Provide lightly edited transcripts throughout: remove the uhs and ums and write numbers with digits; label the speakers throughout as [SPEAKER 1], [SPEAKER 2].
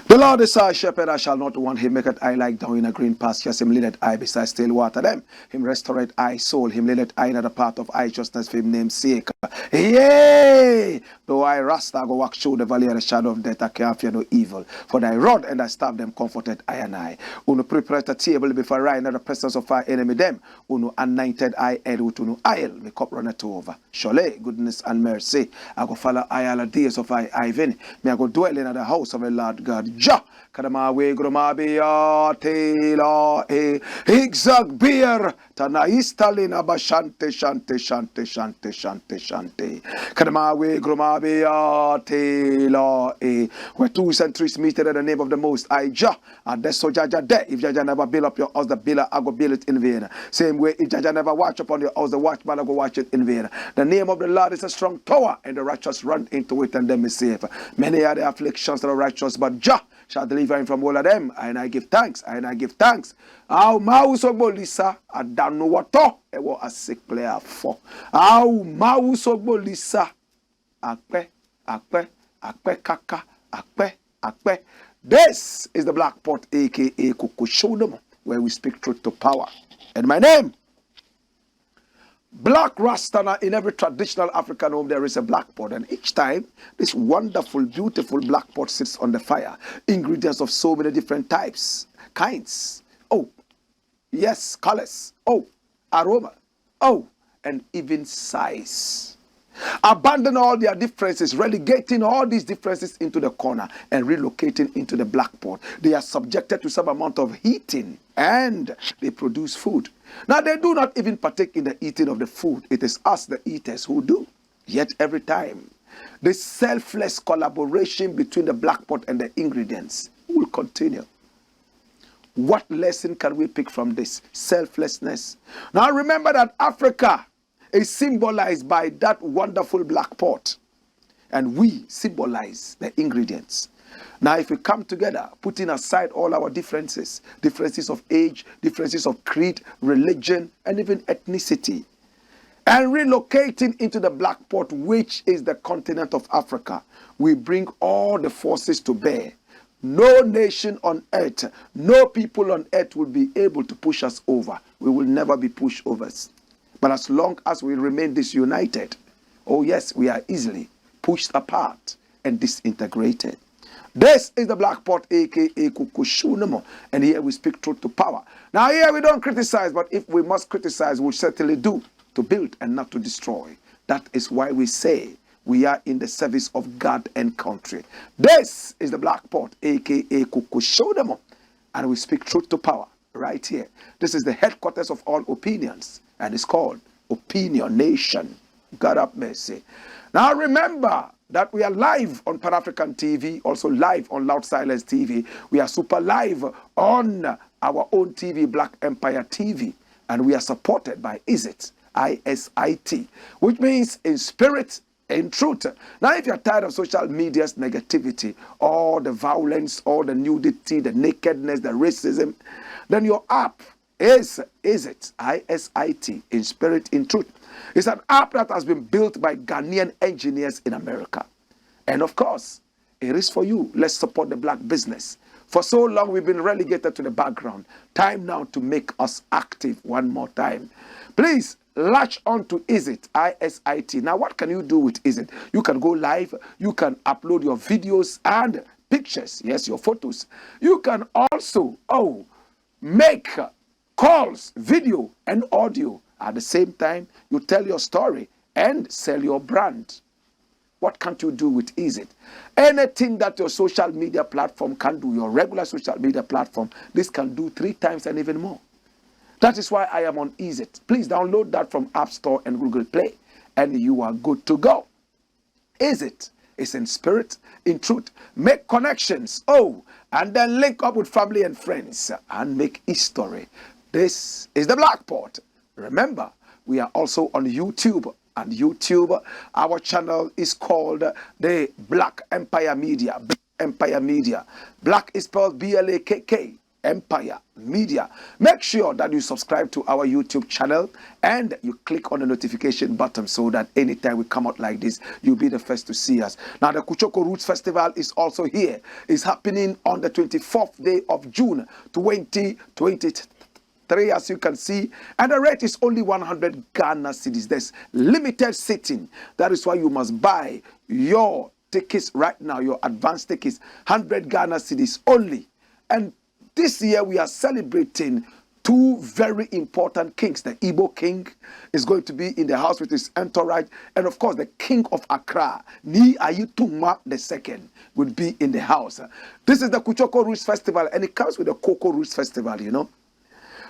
[SPEAKER 1] The Lord is our shepherd, I shall not want. Him maketh I like down in a green pastures. Him leadeth I beside still water. Them him restoreth I soul. Him leadeth I in the path of righteousness for him name's sake. Yea! Though I RASTA go walk through the valley of the shadow of death, I can't fear no evil. For thy rod and thy staff them comforted I and I. Uno prepare a table before I in the presence of our enemy them. Uno anointed I head with uno oil. My cup runneth over. Surely goodness and mercy. I go follow I all the days of I Ivan. May I go dwell in the house of the Lord God. Ja! Kadama we gromabia tela higzag beer tanaistalin abashante shante shante shante shante shante kadama we gromabia tela where 2 and 3 meter in the name of the Most High Jah and that's so Jaja de if Jaja never build up your house the builder I go build it in vain. Same way if Jaja never watch upon your house the watchman I go watch it in vain. The name of the Lord is a strong tower and the righteous run into it and them is safe. Many are the afflictions of the righteous but Jah shall deliver him from all of them, and I give thanks, and I give thanks. Our mouse of Bolisa, I don't know what it was a sick player for. Our mouse of Bolisa, akpe, kaka, akpe. This is the Black Pot, aka Kuchoko, where we speak truth to power. And my name, Black Rasta. In every traditional African home there is a black pot, and each time this wonderful, beautiful black pot sits on the fire. Ingredients of so many different types, kinds, oh yes, colors, oh aroma, oh and even size. Abandon all their differences, relegating all these differences into the corner and relocating into the black pot. They are subjected to some amount of heating and they produce food. Now they do not even partake in the eating of the food. It is us, the eaters, who do. Yet every time, the selfless collaboration between the black pot and the ingredients will continue. What lesson can we pick from this? Selflessness. Now remember that Africa is symbolized by that wonderful black pot. And we symbolize the ingredients. Now if we come together, putting aside all our differences, differences of age, differences of creed, religion, and even ethnicity, and relocating into the black pot, which is the continent of Africa, we bring all the forces to bear. No nation on earth, no people on earth will be able to push us over. We will never be pushovers. But as long as we remain disunited, oh yes, we are easily pushed apart and disintegrated. This is the black pot, aka Kuchoko, and here we speak truth to power. Now here we don't criticize, but if we must criticize, we'll certainly do, to build and not to destroy. That is why we say we are in the service of God and country. This is the black pot, aka Kuchoko, and we speak truth to power right here. This is the headquarters of all opinions, and it's called Opinion Nation. God have mercy. Now remember that we are live on Pan-African TV, also live on Loud Silence TV. We are super live on our own TV, Black Empire TV, and we are supported by ISIT, ISIT, which means in spirit, in truth. Now, if you're tired of social media's negativity, all the violence, all the nudity, the nakedness, the racism, then your app is ISIT, ISIT, in spirit, in truth. It's an app that has been built by Ghanaian engineers in America. And of course, it is for you. Let's support the black business. For so long, we've been relegated to the background. Time now to make us active one more time. Please latch on to ISIT, ISIT. Now, what can you do with ISIT? You can go live. You can upload your videos and pictures. Yes, your photos. You can also, make calls, video, and audio. At the same time, you tell your story and sell your brand. What can't you do with Ease-It? Anything that your social media platform can do, your regular social media platform, this can do 3 times and even more. That is why I am on Ease-It. Please download that from App Store and Google Play, and you are good to go. Ease-It is in spirit, in truth. Make connections, and then link up with family and friends and make history. This is the Blackport. Remember, we are also on YouTube. And YouTube, our channel is called the Blakk Empire Media. Empire Media. Blakk is spelled B-L-A-K-K. Empire Media. Make sure that you subscribe to our YouTube channel and you click on the notification button so that anytime we come out like this, you'll be the first to see us. Now, the Kuchoko Roots Festival is also here. It's happening on the 24th day of June, 2023. As you can see, and the rate is only 100 Ghana cedis. There's limited seating. That is why you must buy your tickets right now, your advanced tickets, 100 Ghana cedis only. And this year we are celebrating 2 very important kings. The Igbo king is going to be in the house with his entourage, and of course the king of Accra, Ni Ayituma II, will be in the house. This is the Kuchoko Roots Festival, and it comes with the Cocoa Roots Festival, you know.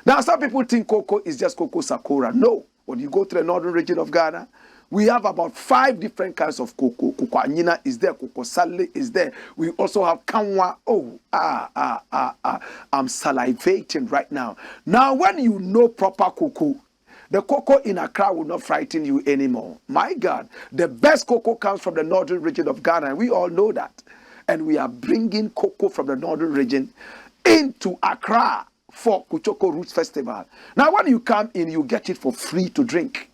[SPEAKER 1] Now, some people think cocoa is just cocoa sakura. No. When you go to the northern region of Ghana, we have about 5 different kinds of cocoa. Cocoa anyina is there. Cocoa sale is there. We also have kanwa. I'm salivating right now. Now, when you know proper cocoa, the cocoa in Accra will not frighten you anymore. My God, the best cocoa comes from the northern region of Ghana, and we all know that. And we are bringing cocoa from the northern region into Accra for Kuchoko Roots Festival. Now, when you come in, you get it for free to drink.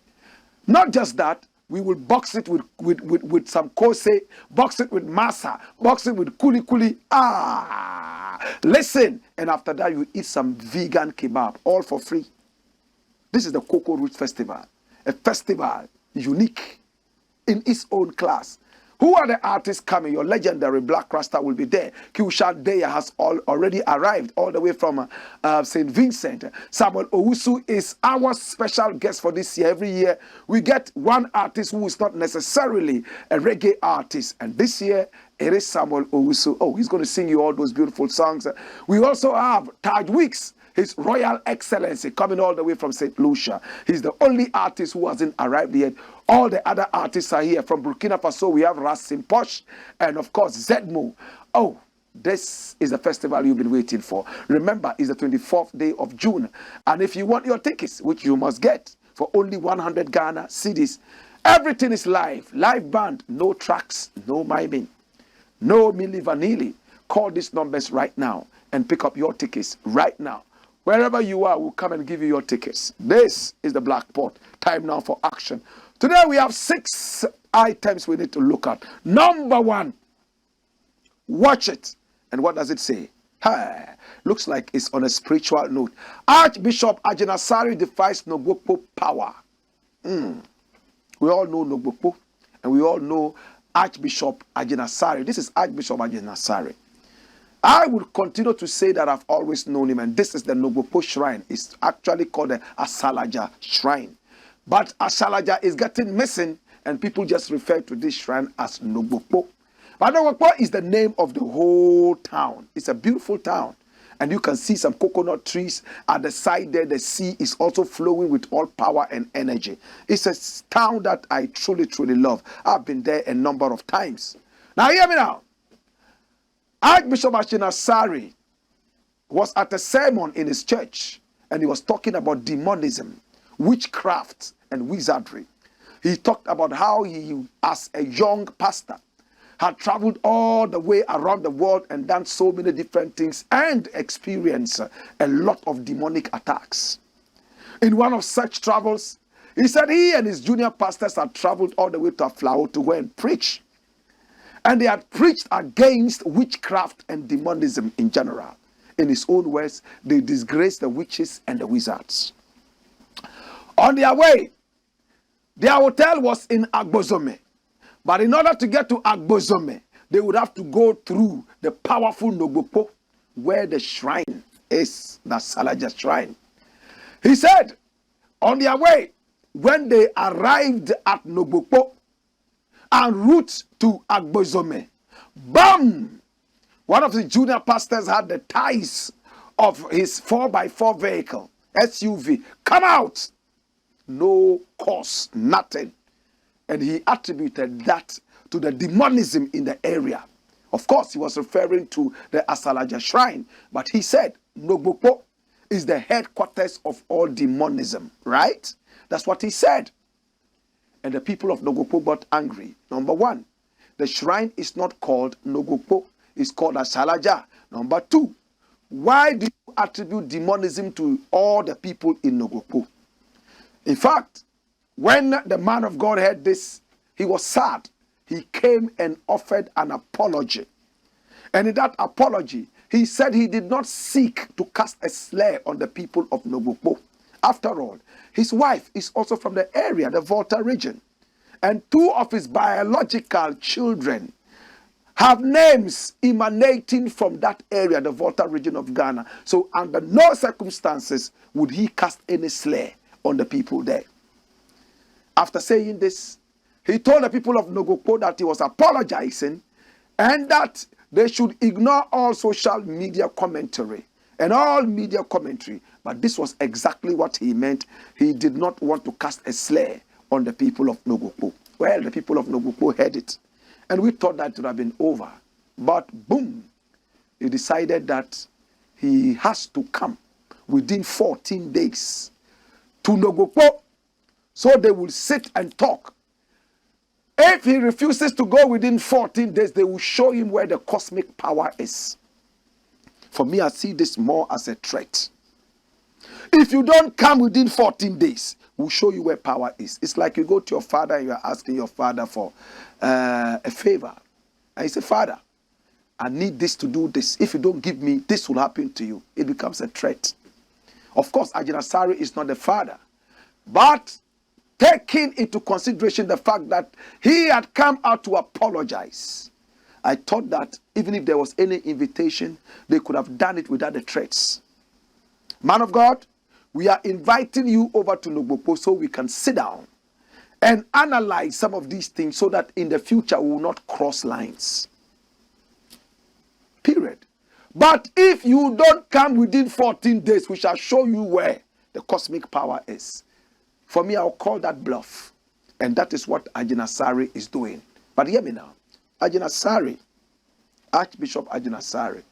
[SPEAKER 1] Not just that, we will box it with some kose, box it with masa, box it with kuli kuli. Listen, and after that, you eat some vegan kebab, all for free. This is the Kuchoko Roots Festival, a festival unique in its own class. Who are the artists coming? Your legendary Black RASTA will be there. Kyusha Deya has already arrived all the way from St. Vincent. Samuel Owusu is our special guest for this year. Every year we get one artist who is not necessarily a reggae artist. And this year it is Samuel Owusu. He's going to sing you all those beautiful songs. We also have Taj Weeks, His Royal Excellency, coming all the way from St. Lucia. He's the only artist who hasn't arrived yet. All the other artists are here. From Burkina Faso, we have Racine Posh and, of course, Zedmo. This is the festival you've been waiting for. Remember, it's the 24th day of June. And if you want your tickets, which you must get for only 100 Ghana cedis, everything is live. Live band, no tracks, no miming, no Milli Vanilli. Call these numbers right now and pick up your tickets right now. Wherever you are, we'll come and give you your tickets. This is the Blackport. Time now for action. Today we have 6 items we need to look at. Number 1, watch it. And what does it say? Looks like it's on a spiritual note. Archbishop Agyinasare defies Nogopo power. We all know Nogopo, and we all know Archbishop Agyinasare. This is Archbishop Agyinasare. I will continue to say that I've always known him, and this is the Nogopo shrine. It's actually called the Asalaja shrine. But Asalaja is getting missing, and people just refer to this shrine as Nogopo. But Nogopo is the name of the whole town. It's a beautiful town. And you can see some coconut trees at the side there. The sea is also flowing with all power and energy. It's a town that I truly, truly love. I've been there a number of times. Now hear me now. Archbishop Agyinasare was at a sermon in his church, and he was talking about demonism, witchcraft, and wizardry. He talked about how he, as a young pastor, had traveled all the way around the world and done so many different things and experienced a lot of demonic attacks. In one of such travels, he said he and his junior pastors had traveled all the way to Aflao to go and preach. And they had preached against witchcraft and demonism in general. In his own words, they disgraced the witches and the wizards. On their way, their hotel was in Agbozome. But in order to get to Agbozome, they would have to go through the powerful Nogopo, where the shrine is, the Salaja shrine. He said, on their way, when they arrived at Nogokpo en route to Agbozome, bam! One of the junior pastors had the ties of his 4x4 vehicle, SUV, come out. No cause, nothing. And he attributed that to the demonism in the area. Of course, he was referring to the Asalaja shrine, but he said Nogokpo is the headquarters of all demonism, right? That's what he said. And the people of Nogokpo got angry. Number one, the shrine is not called Nogokpo, it's called Asalaja. Number two, why do you attribute demonism to all the people in Nogokpo? In fact, when the man of God heard this, he was sad. He came and offered an apology. And in that apology, he said he did not seek to cast a slur on the people of Nogokpo. After all, his wife is also from the area, the Volta region. And two of his biological children have names emanating from that area, the Volta region of Ghana. So under no circumstances would he cast any slur on the people there. After saying this, he told the people of Nogokpo that he was apologizing and that they should ignore all social media commentary and all media commentary. But this was exactly what he meant. He did not want to cast a slur on the people of Nogokpo. Well, the people of Nogokpo heard it. And we thought that it would have been over. But boom, he decided that he has to come within 14 days to Nogokpo so they will sit and talk. If he refuses to go within 14 days, they will show him where the cosmic power is. For me, I see this more as a threat. If you don't come within 14 days, we'll show you where power is. It's like you go to your father and you're asking your father for a favor. And you say, Father, I need this to do this. If you don't give me, this will happen to you. It becomes a threat. Of course, Agyinasare is not the father. But taking into consideration the fact that he had come out to apologize, I thought that even if there was any invitation, they could have done it without the threats. Man of God, we are inviting you over to Nogopo so we can sit down and analyze some of these things so that in the future we will not cross lines. Period. But if you don't come within 14 days, we shall show you where the cosmic power is. For me, I'll call that bluff. And that is what Agyinasare is doing. But hear me now. Agyinasare, Archbishop Agyinasare,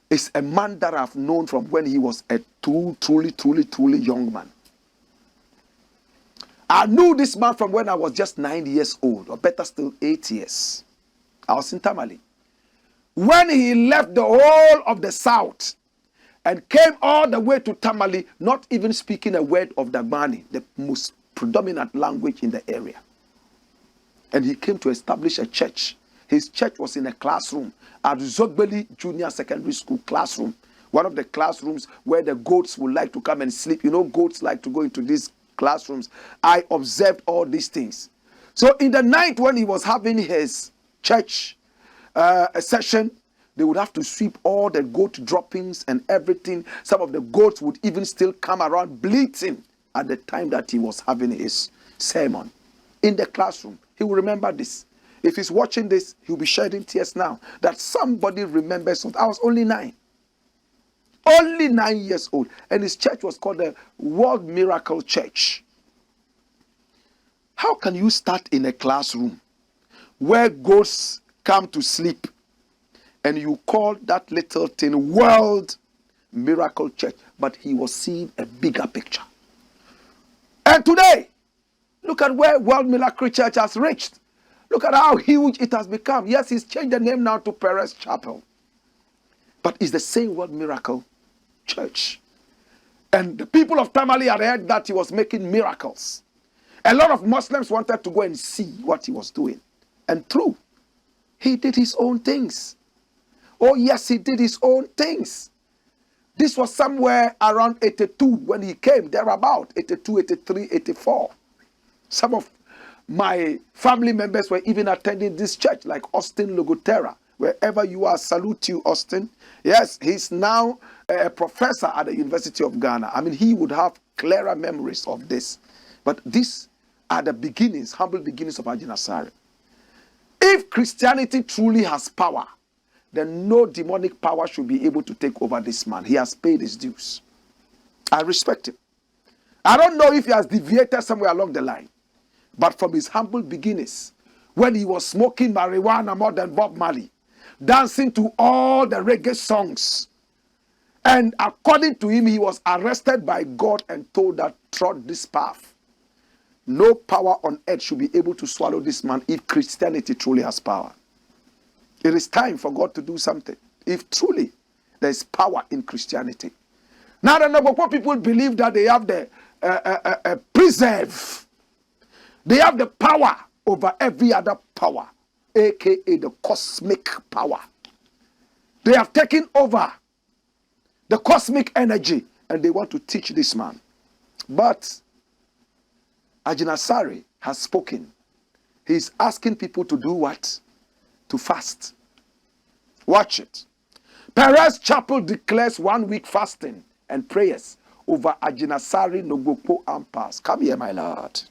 [SPEAKER 1] is a man that I've known from when he was a truly young man. I knew this man from when I was just 9 years old, or better still, 8 years. I was in Tamale. When he left the whole of the south and came all the way to Tamale, not even speaking a word of Dagbani, the most predominant language in the area. And he came to establish a church. His church was in a classroom at Zogbeli Junior Secondary School classroom. One of the classrooms where the goats would like to come and sleep. You know, goats like to go into these classrooms. I observed all these things. So in the night when he was having his church session, they would have to sweep all the goat droppings and everything. Some of the goats would even still come around bleating at the time that he was having his sermon in the classroom. He will remember this. If he's watching this, he'll be shedding tears now that somebody remembers something. I was only 9. Only 9 years old. And his church was called the World Miracle Church. How can you start in a classroom where ghosts come to sleep and you call that little thing World Miracle Church? But he was seeing a bigger picture. And today, look at where World Miracle Church has reached. Look at how huge it has become. Yes, he's changed the name now to Perez Chapel. But it's the same World Miracle Church. And the people of Tamale had heard that he was making miracles. A lot of Muslims wanted to go and see what he was doing. And true, he did his own things. Oh yes, he did his own things. This was somewhere around 82 when he came, thereabout, 82, 83, 84. Some of my family members were even attending this church, like Austin Logotera. Wherever you are, salute you, Austin. Yes, he's now a professor at the University of Ghana. I mean, he would have clearer memories of this. But these are the beginnings, humble beginnings of Agyinasare. If Christianity truly has power, then no demonic power should be able to take over this man. He has paid his dues. I respect him. I don't know if he has deviated somewhere along the line, but from his humble beginnings, when he was smoking marijuana more than Bob Marley, dancing to all the reggae songs, and according to him, he was arrested by God and told that trod this path. No power on earth should be able to swallow this man if Christianity truly has power. It is time for God to do something. If truly there is power in Christianity. Now the Nogopo people believe that they have the preserve. They have the power over every other power, aka the cosmic power. They have taken over the cosmic energy and they want to teach this man. But Agyinasare has spoken. He's asking people to do what? To fast. Watch it. Perez Chapel declares 1 week fasting and prayers over Agyinasare, Nogokpo, and PATRIOT. Come here, my Lord.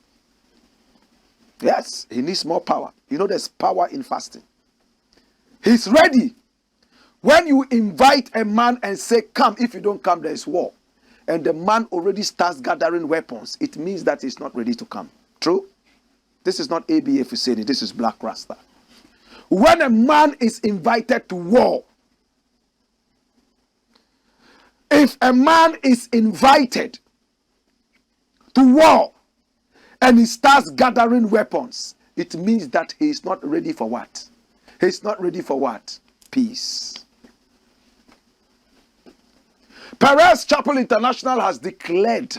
[SPEAKER 1] Yes, he needs more power. You know there's power in fasting. He's ready. When you invite a man and say, come, if you don't come, there is war. And the man already starts gathering weapons, it means that he's not ready to come. True? This is not ABF saying it, this is Blakk RASTA. When a man is invited to war, if a man is invited to war and he starts gathering weapons, it means that he is not ready for what? He's not ready for what? Peace. Perez Chapel International has declared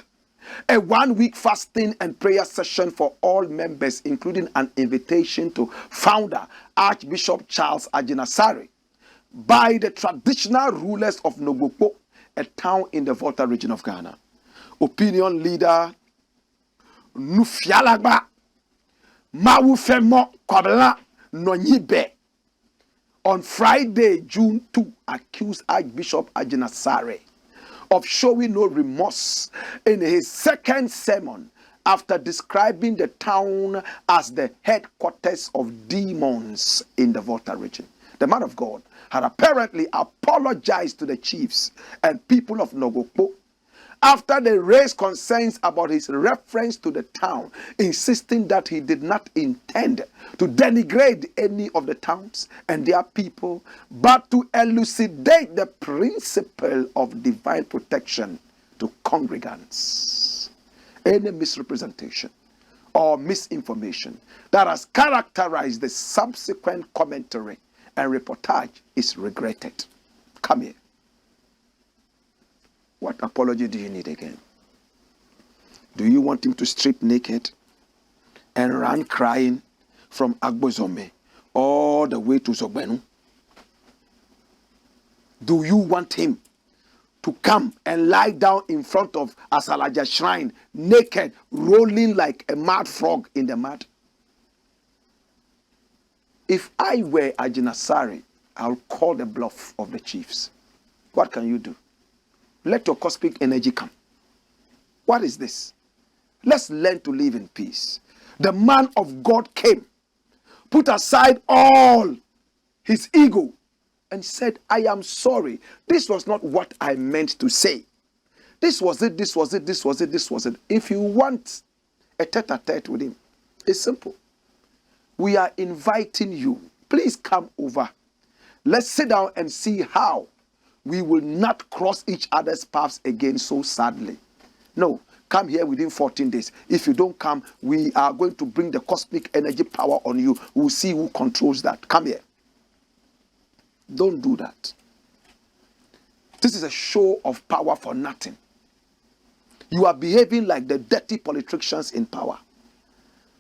[SPEAKER 1] a 1 week fasting and prayer session for all members, including an invitation to founder Archbishop Agyinasare by the traditional rulers of Nogokpo, a town in the Volta region of Ghana. Opinion leader Nufialagba Mawufemo Kwabla Nonyibe on Friday, June 2, accused Archbishop Agyinasare of showing no remorse in his second sermon after describing the town as the headquarters of demons in the Volta region. The man of God had apparently apologized to the chiefs and people of Nogokpo after they raised concerns about his reference to the town, insisting that he did not intend to denigrate any of the towns and their people, but to elucidate the principle of divine protection to congregants. Any misrepresentation or misinformation that has characterized the subsequent commentary and reportage is regretted. Come here. What apology do you need again? Do you want him to strip naked and run crying from Agbozombe all the way to Zogbenu? Do you want him to come and lie down in front of Asalaja shrine, naked, rolling like a mad frog in the mud? If I were Agyinasare, I'll call the bluff of the chiefs. What can you do? Let your cosmic energy come. What is this? Let's learn to live in peace. The man of God came, put aside all his ego, and said, I am sorry. This was not what I meant to say. This was it, this was it, this was it, this was it. If you want a tete-a-tete with him, it's simple. We are inviting you. Please come over. Let's sit down and see how we will not cross each other's paths again so sadly. No, come here within 14 days. If you don't come, we are going to bring the cosmic energy power on you. We'll see who controls that. Come here. Don't do that. This is a show of power for nothing. You are behaving like the dirty politicians in power,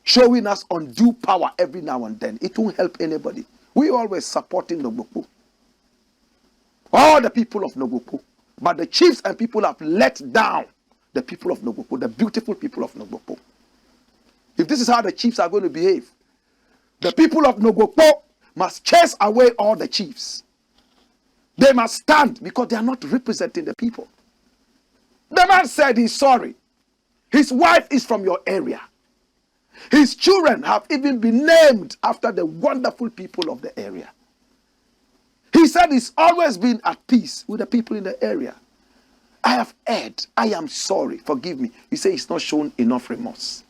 [SPEAKER 1] showing us undue power every now and then. It won't help anybody. We always supporting Nogopo. All the people of Nogopo. But the chiefs and people have let down the people of Nogopo, the beautiful people of Nogopo. If this is how the chiefs are going to behave, the people of Nogopo must chase away all the chiefs. They must stand because they are not representing the people. The man said he's sorry. His wife is from your area. His children have even been named after the wonderful people of the area. He said he's always been at peace with the people in the area. I have erred. I am sorry. Forgive me. You say he's not shown enough remorse.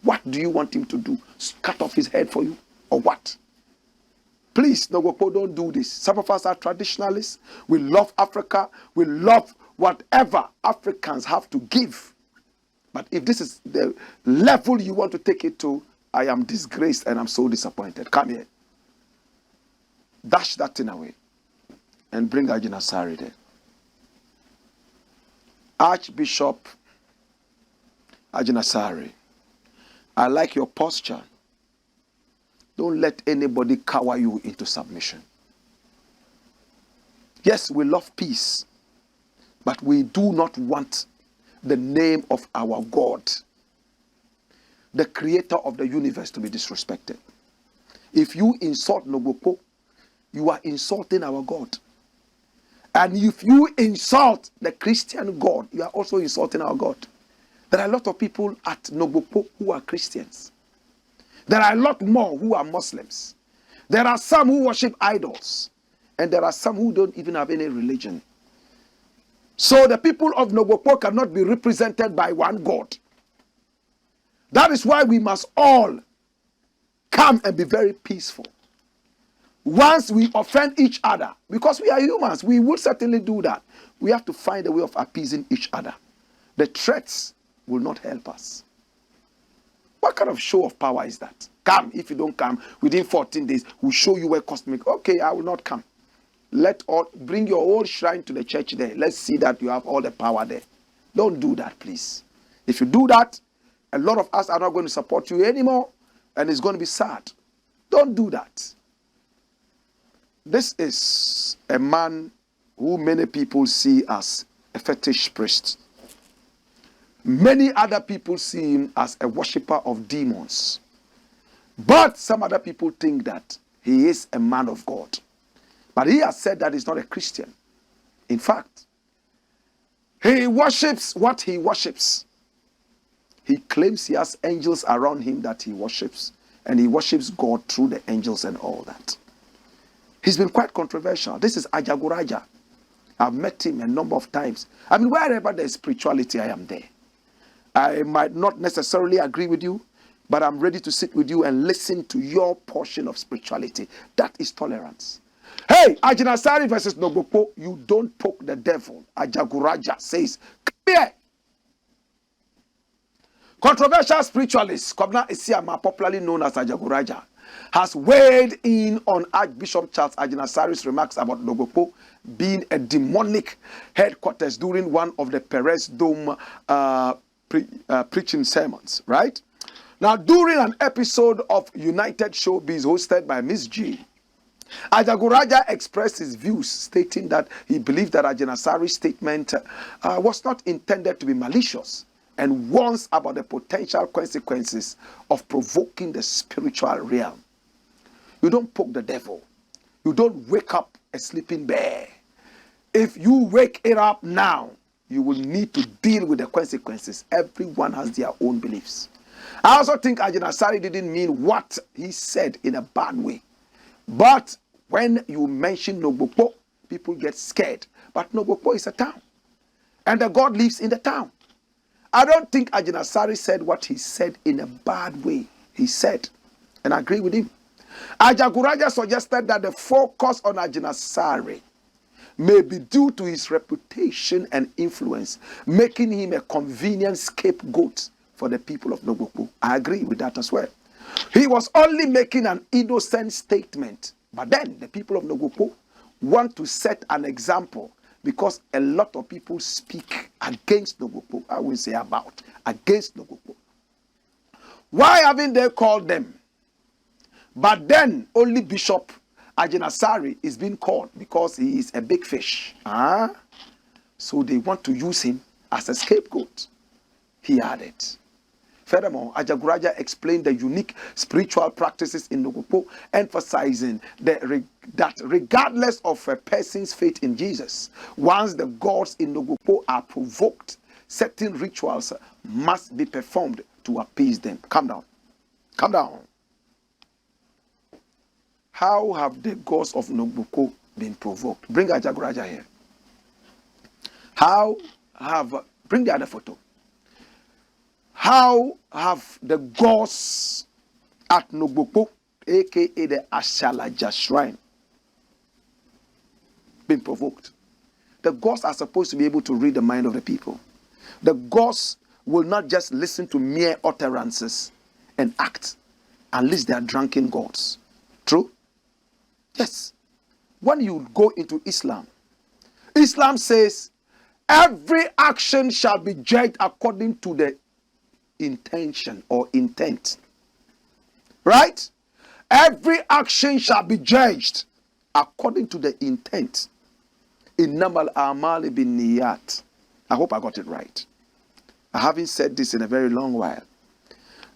[SPEAKER 1] What do you want him to do? Cut off his head for you? Or what? Please, Nogopo, don't do this. Some of us are traditionalists. We love Africa. We love whatever Africans have to give. But if this is the level you want to take it to, I am disgraced and I'm so disappointed. Come here. Dash that thing away and bring Agyinasare there. Archbishop Agyinasare, I like your posture. Don't let anybody cower you into submission. Yes, we love peace, but we do not want the name of our God, the creator of the universe, to be disrespected. If you insult Nogopo, you are insulting our God. And if you insult the Christian God, you are also insulting our God. There are a lot of people at Nogopo who are Christians. There are a lot more who are Muslims. There are some who worship idols. And there are some who don't even have any religion. So the people of Nogopo cannot be represented by one God. That is why we must all come and be very peaceful. Once we offend each other, because we are humans, we will certainly do that. We have to find a way of appeasing each other. The threats will not help us. What kind of show of power is that? Come. If you don't come, within 14 days, we'll show you where cosmic. Okay, I will not come. Bring your own shrine to the church there. Let's see that you have all the power there. Don't do that, please. If you do that, a lot of us are not going to support you anymore, and it's going to be sad. Don't do that. This is a man who many people see as a fetish priest. Many other people see him as a worshipper of demons. But some other people think that he is a man of God. But he has said that he's not a Christian. In fact, he worships what he worships. He claims he has angels around him that he worships. And he worships God through the angels and all that. He's been quite controversial. This is Ajaguraja. I've met him a number of times. I mean, wherever there's spirituality, I am there. I might not necessarily agree with you, but I'm ready to sit with you and listen to your portion of spirituality. That is tolerance. Hey, Agyinasare versus Nogopo, you don't poke the devil. Ajaguraja says, come here. Controversial spiritualist, Kobna Isiama, popularly known as Ajaguraja, has weighed in on Archbishop Charles Agyinasare's remarks about Nogopo being a demonic headquarters during one of the Perez Dome preaching sermons, right? Now, during an episode of United Showbiz hosted by Miss G, Ajaguraja expressed his views, stating that he believed that Agyinasare's statement was not intended to be malicious, and warns about the potential consequences of provoking the spiritual realm. You don't poke the devil. You don't wake up a sleeping bear. If you wake it up now, you will need to deal with the consequences. Everyone has their own beliefs. I also think Agyinasare didn't mean what he said in a bad way. But when you mention Nogopo, people get scared. But Nogopo is a town. And the God lives in the town. I don't think Agyinasare said what he said in a bad way. He said, and I agree with him. Ajaguraja suggested that the focus on Agyinasare may be due to his reputation and influence, making him a convenient scapegoat for the people of Nogopo. I agree with that as well. He was only making an innocent statement. But then the people of Nogopo want to set an example, because a lot of people speak against Nogopo. I will say against Nogopo. Why haven't they called them? But then only Bishop Agyinasare is being called because he is a big fish. So they want to use him as a scapegoat. He added. Furthermore, Ajaguraja explained the unique spiritual practices in Nogopo, emphasizing that regardless of a person's faith in Jesus, once the gods in Nogopo are provoked, certain rituals must be performed to appease them. Calm down. Calm down. How have the gods of Nogokpo been provoked? Bring Ajagraja here. Bring the other photo. How have the gods at Nogokpo, aka the Ashalaja shrine, been provoked? The gods are supposed to be able to read the mind of the people. The gods will not just listen to mere utterances and act unless they are drunken gods. True? Yes. When you go into Islam, Islam says every action shall be judged according to the intention or intent. Right? Every action shall be judged according to the intent. Innamal a'mali bin niyat. I hope I got it right. I haven't said this in a very long while.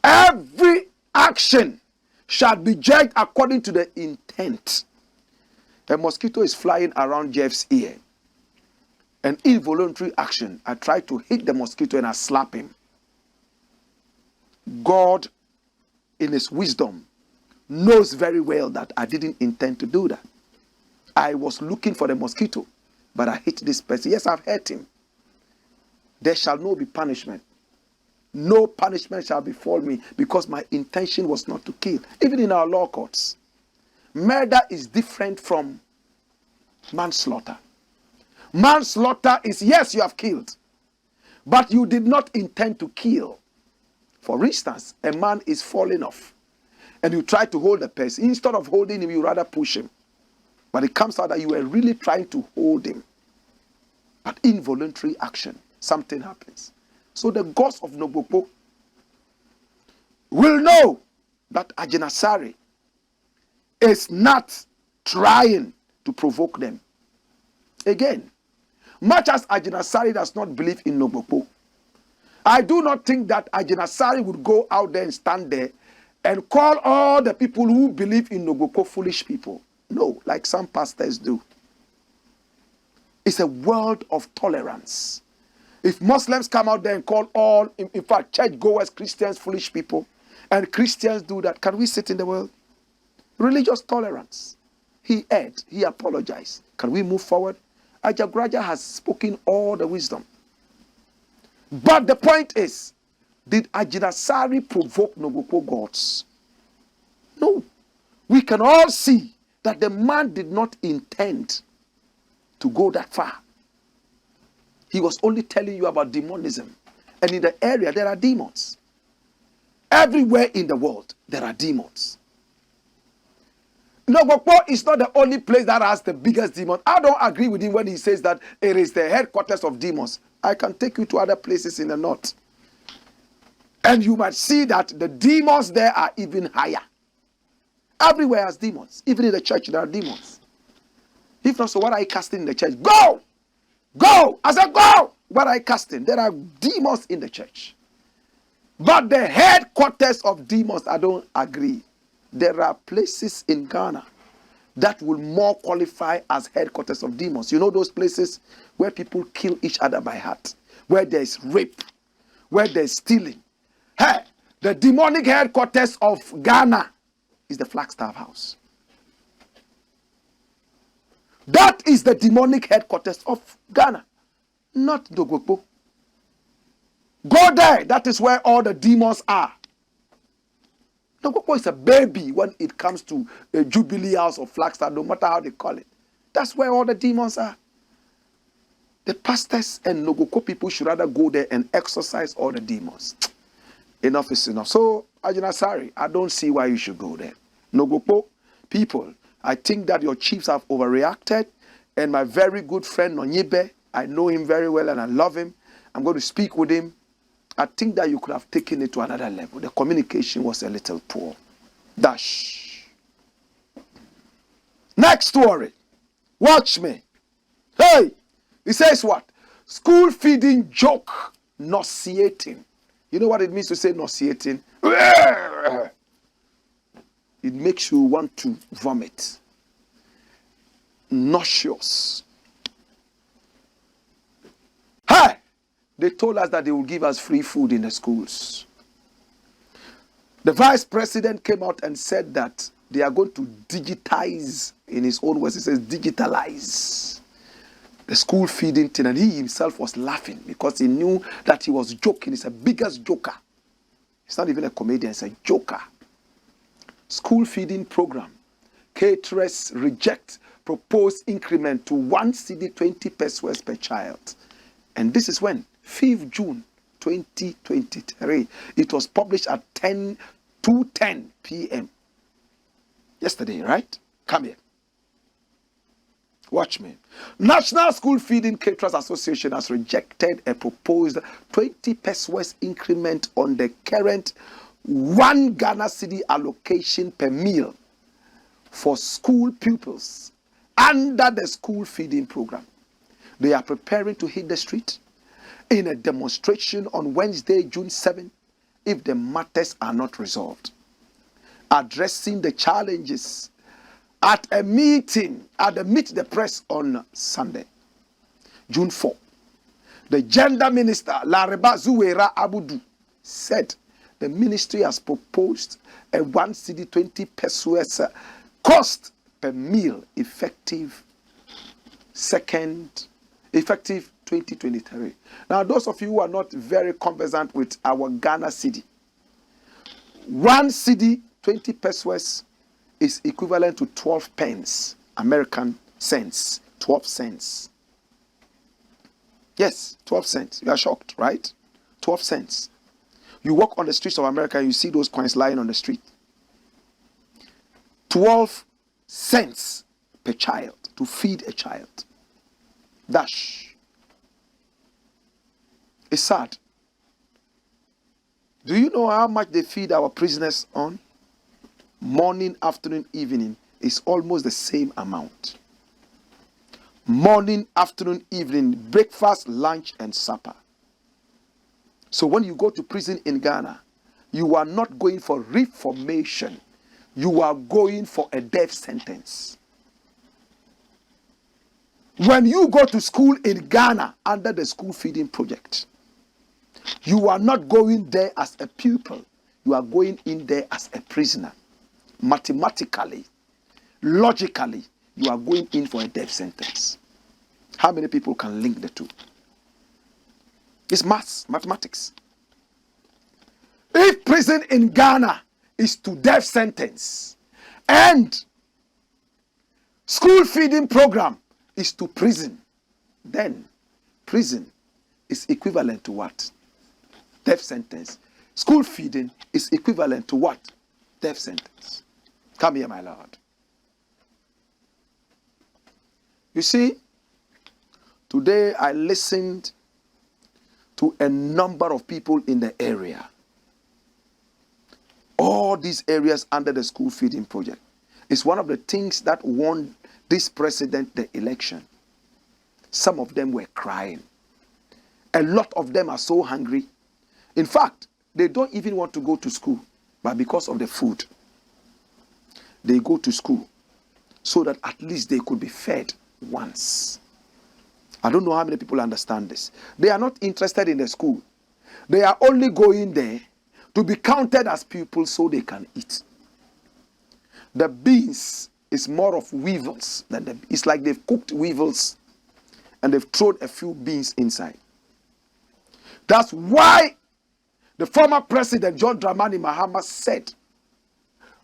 [SPEAKER 1] Every action shall be judged according to the intent. A mosquito is flying around Jeff's ear. An involuntary action. I try to hit the mosquito and I slap him. God, in his wisdom, knows very well that I didn't intend to do that. I was looking for the mosquito, but I hit this person. Yes, I've hurt him. There shall no be punishment. No punishment shall befall me because my intention was not to kill. Even in our law courts, murder is different from manslaughter. Manslaughter is, yes, you have killed, but you did not intend to kill. For instance, a man is falling off and you try to hold the person. Instead of holding him, you rather push him. But it comes out that you were really trying to hold him. But involuntary action, something happens. So the gods of Nogokpo will know that Agyinasare is not trying to provoke them. Again, much as Agyinasare does not believe in Nogokpo, I do not think that Agyinasare would go out there and stand there and call all the people who believe in Nogokpo foolish people. No, like some pastors do. It's a world of tolerance. If Muslims come out there and call all, in fact, church-goers, Christians, foolish people, and Christians do that, can we sit in the world? Religious tolerance. He erred. He apologized. Can we move forward? Ajagraja has spoken all the wisdom. But the point is, did Agyinasare provoke Nogokpo gods? No. We can all see that the man did not intend to go that far. He was only telling you about demonism. And in the area, there are demons. Everywhere in the world, there are demons. Nogokpo is not the only place that has the biggest demon. I don't agree with him when he says that it is the headquarters of demons. I can take you to other places in the north. And you might see that the demons there are even higher. Everywhere has demons. Even in the church, there are demons. If not, so what are you casting in the church? Go! Go! I said, go! What are you casting? There are demons in the church. But the headquarters of demons, I don't agree. There are places in Ghana that will more qualify as headquarters of demons. You know those places where people kill each other by heart, where there is rape, where there is stealing. Hey, the demonic headquarters of Ghana is the Flagstaff House. That is the demonic headquarters of Ghana, not Nogokpo. Go there. That is where all the demons are. Nogokpo is a baby when it comes to a Jubilee House or Flagstaff, no matter how they call it. That's where all the demons are. The pastors and Nogokpo people should rather go there and exorcise all the demons. Enough is enough. So, Agyinasare, I don't see why you should go there. Nogokpo people, I think that your chiefs have overreacted. And my very good friend Nonyibe, I know him very well and I love him. I'm going to speak with him. I think that you could have taken it to another level. The communication was a little poor. Dash. Next story. Watch me. Hey! He says what? School feeding joke. Nauseating. You know what it means to say nauseating? It makes you want to vomit. Nauseous. Hey! They told us that they would give us free food in the schools. The vice president came out and said that they are going to digitize, in his own words, he says digitalize the school feeding thing. And he himself was laughing because he knew that he was joking. He's the biggest joker. He's not even a comedian, he's a joker. School feeding program. Caterers reject proposed increment to 1 cedi 20 pesos per child. And this is when? 5th June 2023. It was published at 2:10 p.m. yesterday, right? Come here. Watch me. National School Feeding Caterers Association has rejected a proposed 20 pesos increment on the current 1 Ghana cedi allocation per meal for school pupils under the school feeding program. They are preparing to hit the street in a demonstration on Wednesday, June 7, if the matters are not resolved. Addressing the challenges at a meeting at the Meet the Press on Sunday, June 4, the gender minister, Lareba Zuwera Abudu, said the ministry has proposed a 1 cedi 20 pesos cost per meal effective 2023. Now, those of you who are not very conversant with our Ghana cedi, 1 cedi 20 pesos is equivalent to 12 pence, American cents, 12 cents. Yes, 12 cents. You are shocked, right? 12 cents. You walk on the streets of America and you see those coins lying on the street. 12 cents per child to feed a child. Dash. It's sad. Do you know how much they feed our prisoners on? Morning, afternoon, evening is almost the same amount. Morning, afternoon, evening, breakfast, lunch, and supper. So when you go to prison in Ghana, you are not going for reformation. You are going for a death sentence. When you go to school in Ghana under the school feeding project, you are not going there as a pupil. You are going in there as a prisoner. Mathematically, logically, you are going in for a death sentence. How many people can link the two? It's mathematics. If prison in Ghana is to death sentence and school feeding program is to prison, then prison is equivalent to what? Death sentence. School feeding is equivalent to what? Death sentence. Come here, my Lord. You see, today I listened to a number of people in the area. All these areas under the school feeding project is one of the things that won this president the election. Some of them were crying. A lot of them are so hungry. In fact, they don't even want to go to school, but because of the food, they go to school so that at least they could be fed once. I don't know how many people understand this. They are not interested in the school. They are only going there to be counted as pupils so they can eat. The beans is more of weevils than it's like they've cooked weevils and they've thrown a few beans inside. That's why the former president John Dramani Mahama said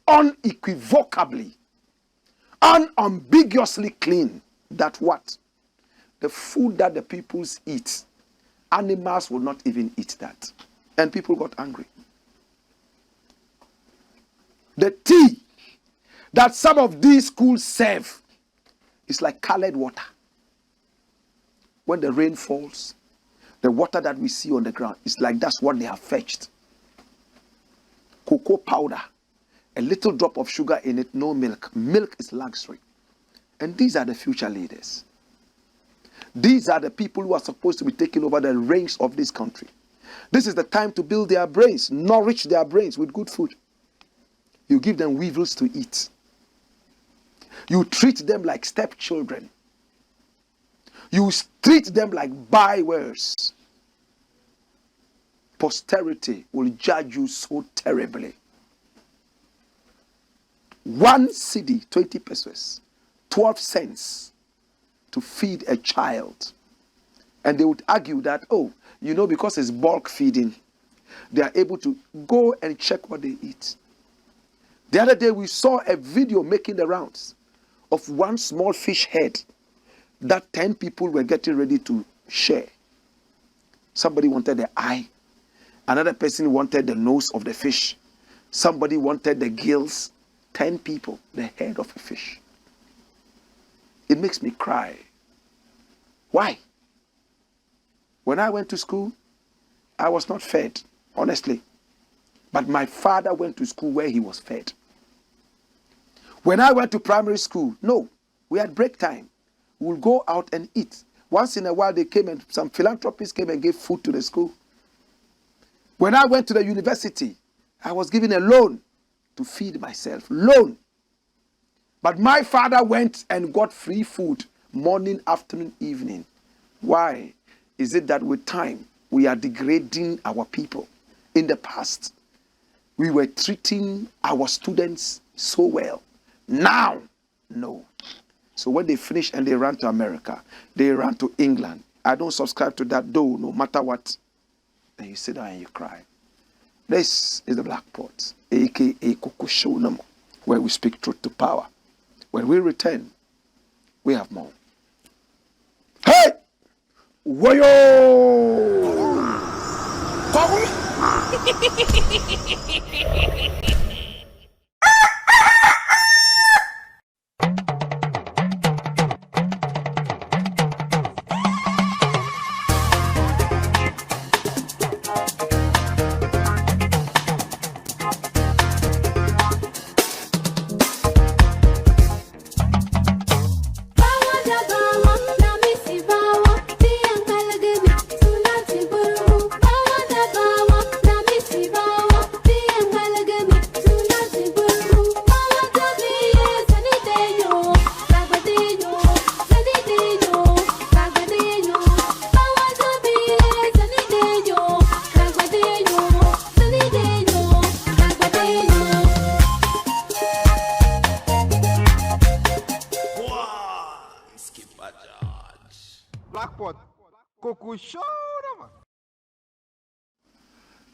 [SPEAKER 1] unequivocally, unambiguously clean that what? The food that the peoples eat, animals will not even eat that. And people got angry. The tea that some of these schools serve is like colored water. When the rain falls, the water that we see on the ground is like that's what they have fetched. Cocoa powder, a little drop of sugar in it, no milk. Milk is luxury. And these are the future leaders. These are the people who are supposed to be taking over the reins of this country. This is the time to build their brains, nourish their brains with good food. You give them weevils to eat. You treat them like stepchildren. You treat them like bywares. posterity will judge you so terribly. 1 cedi, 20 pesos, 12 cents to feed a child. And they would argue that, oh, you know, because it's bulk feeding, they are able to go and check what they eat. The other day we saw a video making the rounds of one small fish head that 10 people were getting ready to share. Somebody wanted the eye. Another person wanted the nose of the fish. Somebody wanted the gills. 10 people, the head of a fish. It makes me cry. Why? When I went to school, I was not fed, honestly. But my father went to school where he was fed. When I went to primary school, no, we had break time. We would go out and eat. Once in a while, they came and some philanthropists came and gave food to the school. When I went to the university, I was given a loan to feed myself. Loan. But my father went and got free food morning, afternoon, evening. Why? Is it that with time, we are degrading our people? In the past, we were treating our students so well. Now, no. So when they finish and they ran to America, they ran to England. I don't subscribe to that though, no matter what. Then you sit down and you cry. This is the Blakk Pot, aka Kuchoko Roots, where we speak truth to power. When we return, we have more. Hey! Wayo!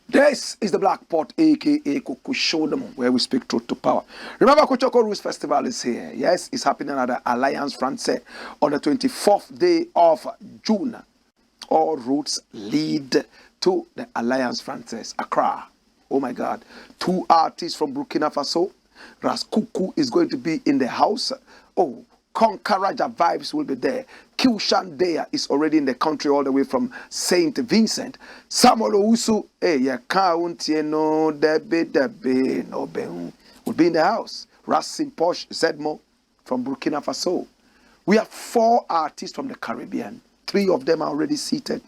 [SPEAKER 1] This is the Blakk Pot, aka Kuchoko Roots, where we speak truth to power. Remember, Kuchoko Roots Festival is here. Yes, it's happening at the Alliance Française on the 24th day of June. All routes lead to the Alliance Française, Accra. Oh my God. 2 artists from Burkina Faso. Raskuku is going to be in the house. Oh, Konkaraja vibes will be there. Kyushandea is already in the country all the way from St. Vincent. Samuel Ousu, no debe, no be, will be in the house. Racing Posh Zedmo from Burkina Faso. We have 4 artists from the Caribbean. 3 of them are already seated.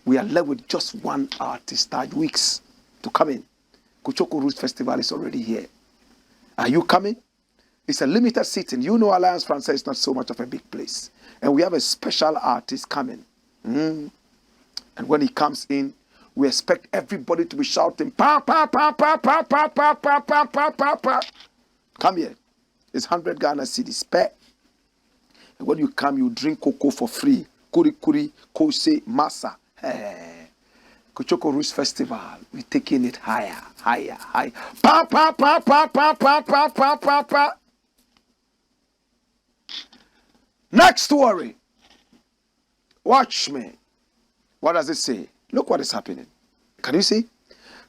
[SPEAKER 1] We are left with just 1 artist, 3 weeks to come in. Kuchoko Roots Festival is already here. Are you coming? It's a limited seating. You know, Alliance Française is not so much of a big place. And we have a special artist coming. And when he comes in, we expect everybody to be shouting, pa, pa, pa, pa, pa, pa, pa, pa, pa, pa, pa, pa. Come here. It's 100 Ghana cedis. Pay. And when you come, you drink cocoa for free. Kuri kuri, kose, masa. Hey. Kuchoko Roots Festival, we're taking it higher, higher, higher. Pa, pa, pa, pa, pa, pa, pa, pa, pa, pa. Next story. Watch me. What does it say? Look what is happening. Can you see?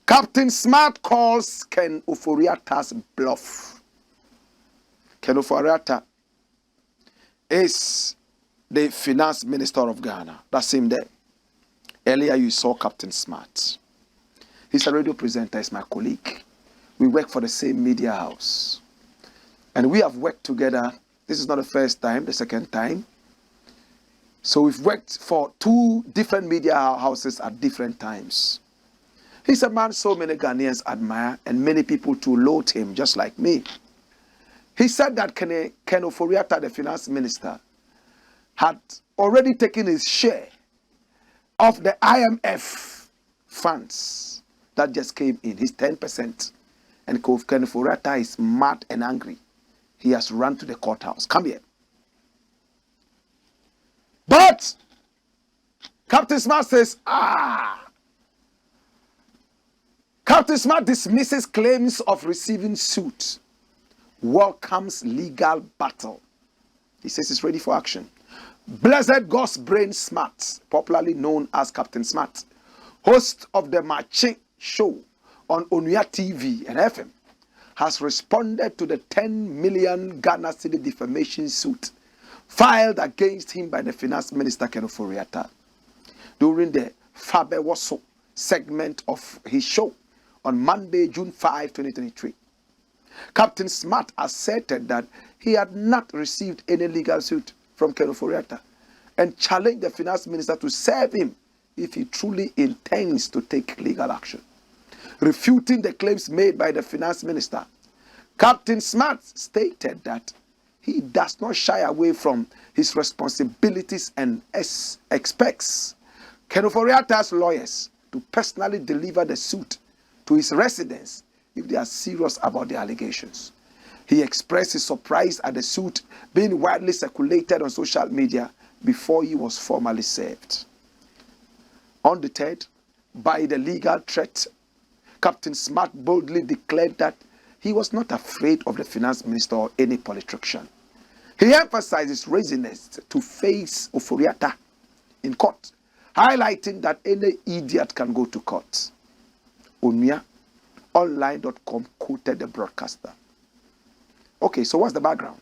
[SPEAKER 1] Captain Smart calls Ken Ofori-Atta'S Bluff. Ken Ofori-Atta is the finance minister of Ghana. That's him there. Earlier you saw Captain Smart. He's a radio presenter, he's my colleague. We work for the same media house. And we have worked together. This is not the first time, the second time. So we've worked for 2 different media houses at different times. He's a man so many Ghanaians admire and many people too loathe him, just like me. He said that Ken Ofori-Atta, the finance minister, had already taken his share of the IMF funds that just came in, his 10%. And Kenneth Ofori-Atta is mad and angry. He has run to the courthouse. Come here. But Captain Smart says, Captain Smart dismisses claims of receiving suit, welcomes legal battle. He says he's ready for action. Blessed God's Brain Smart, popularly known as Captain Smart, host of the Marching Show on Onua TV and FM, has responded to the 10 million Ghana cedi defamation suit filed against him by the Finance Minister Ken Ofori-Atta during the Fabe Waso segment of his show on Monday, June 5, 2023. Captain Smart asserted that he had not received any legal suit from Ken Ofori-Atta and challenged the Finance Minister to serve him if he truly intends to take legal action. Refuting the claims made by the Finance Minister, Captain Smart stated that he does not shy away from his responsibilities and expects Ken Ofori-Atta's lawyers to personally deliver the suit to his residence if they are serious about the allegations. He expressed his surprise at the suit being widely circulated on social media before he was formally served. Undeterred by the legal threat, Captain Smart boldly declared that he was not afraid of the Finance Minister or any politician. He emphasized his readiness to face Ofori-Atta in court, highlighting that any idiot can go to court. Online.com quoted the broadcaster. Okay, so what's the background?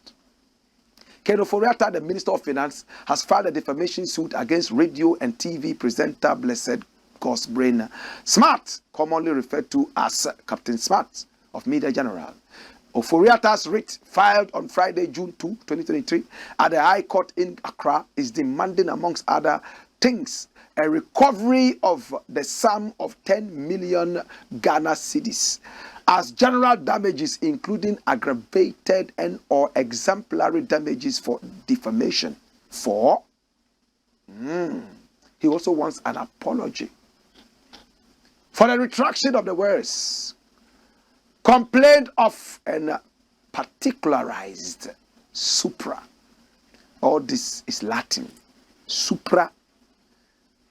[SPEAKER 1] Ken Ofori-Atta, the Minister of Finance, has filed a defamation suit against radio and TV presenter Blessed God's Brain Smart, commonly referred to as Captain Smart of Media General. Ofori-Atta's writ, filed on Friday, June 2, 2023, at the High Court in Accra, is demanding, amongst other things, a recovery of the sum of 10 million Ghana cedis as general damages, including aggravated and or exemplary damages for defamation. He also wants an apology for the retraction of the words complained of and particularized supra. All this is Latin. Supra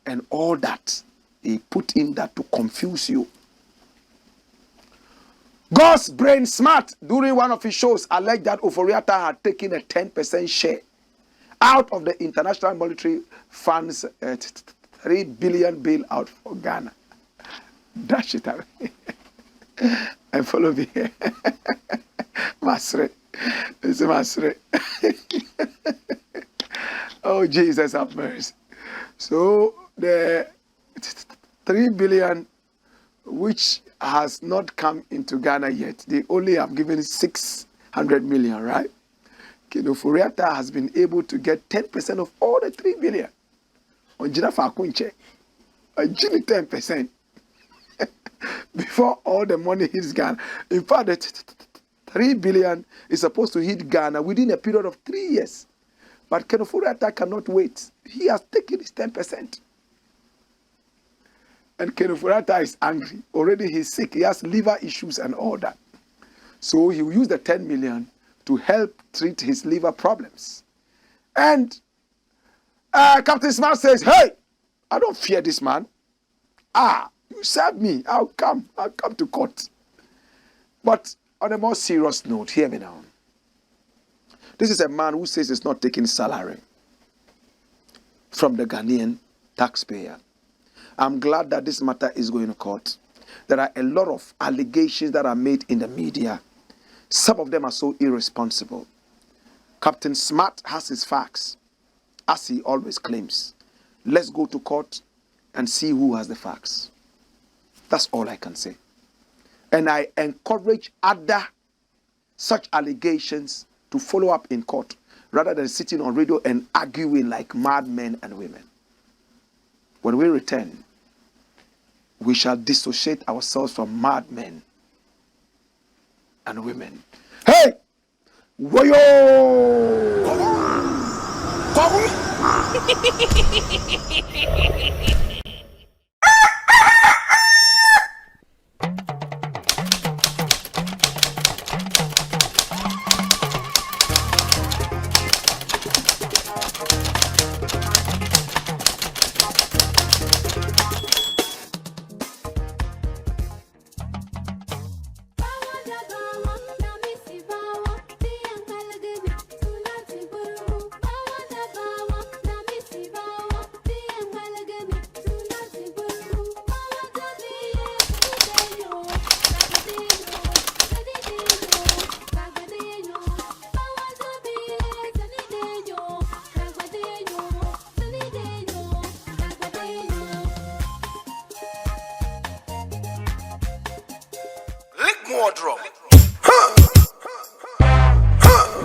[SPEAKER 1] and all that. He put in that to confuse you. God's Brain Smart, during one of his shows, alleged that Ofori-Atta had taken a 10% share out of the International Monetary Fund's 3 billion bailout for Ghana. Dash it away. And follow me here. Masre. This is Masre. Oh, Jesus have mercy. So, the 3 billion, which has not come into Ghana yet, they only have given 600 million, right? Ken Ofori-Atta has been able to get 10% of all the 3 billion. On Jina Fakunche, a 10%. Before all the money hits Ghana. In fact, the 3 billion is supposed to hit Ghana within a period of 3 years. But Ken Ofori-Atta cannot wait. He has taken his 10%. And Ken Ofori-Atta is angry. Already he's sick. He has liver issues and all that. So he will use the 10 million to help treat his liver problems. And Captain Smart says, hey, I don't fear this man. You serve me. I'll come to court. But on a more serious note, hear me now. This is a man who says he's not taking salary from the Ghanaian taxpayer. I'm glad that this matter is going to court. There are a lot of allegations that are made in the media. Some of them are so irresponsible. Captain Smart has his facts, as he always claims. Let's go to court and see who has the facts. That's all I can say. And I encourage other such allegations to follow up in court rather than sitting on radio and arguing like madmen and women. When we return, we shall dissociate ourselves from madmen and women. Hey! Woyo!